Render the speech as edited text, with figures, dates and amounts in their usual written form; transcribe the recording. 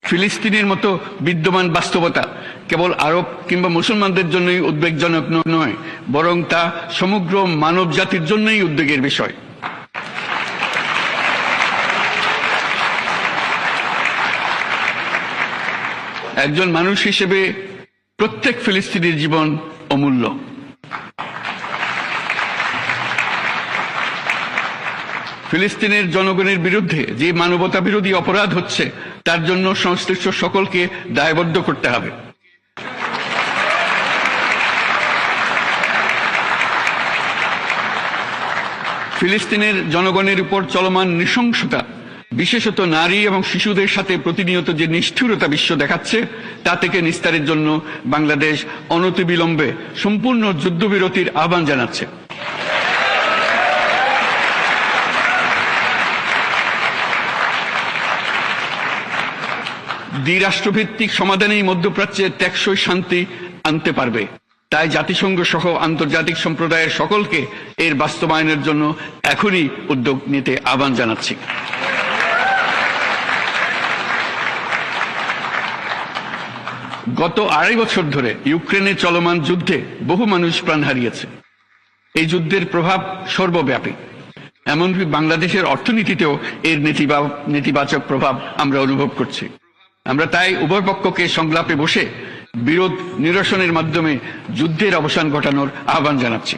ফিলিস্তিনের মতো বিদ্যমান বাস্তবতা কেবল আরব কিংবা মুসলমানদের জন্যই উদ্বেগজনক নয়, বরং তা সমগ্র মানব জাতির জন্যই উদ্বেগের বিষয়। একজন মানুষ হিসেবে প্রত্যেক ফিলিস্তিনির জীবন অমূল্য। ফিলিস্তিনের জনগণের বিরুদ্ধে যে মানবতা বিরোধী অপরাধ হচ্ছে তার জন্য সংশ্লিষ্ট সকলকে দায়বদ্ধ করতে হবে। ফিলিস্তিনের জনগণের উপর চলমান নৃশংসতা, বিশেষত নারী এবং শিশুদের সাথে প্রতিনিয়ত যে নিষ্ঠুরতা বিশ্ব দেখাচ্ছে, তা থেকে নিস্তারের জন্য বাংলাদেশ অনতিবিলম্বে সম্পূর্ণ যুদ্ধবিরতির আহ্বান জানাচ্ছে। দ্বিরাষ্ট্রভিত্তিক সমাধানেই মধ্যপ্রাচ্যে টেকসই শান্তি আনতে পারবে। তাই জাতিসংঘ সহ আন্তর্জাতিক সম্প্রদায়ের সকলকে এর বাস্তবায়নের জন্য এখনই উদ্যোগ নিতে আহ্বান জানাচ্ছি। গত 2.5 বছর ধরে ইউক্রেনে চলমান যুদ্ধে বহু মানুষ প্রাণ হারিয়েছে। এই যুদ্ধের প্রভাব সর্বব্যাপী, এমনকি বাংলাদেশের অর্থনীতিতেও এর নেতিবাচক প্রভাব আমরা অনুভব করছি। আমরা তাই উভয় পক্ষকে সংলাপে বসে বিরোধ নিরসনের মাধ্যমে যুদ্ধের অবসান ঘটানোর আহ্বান জানাচ্ছি।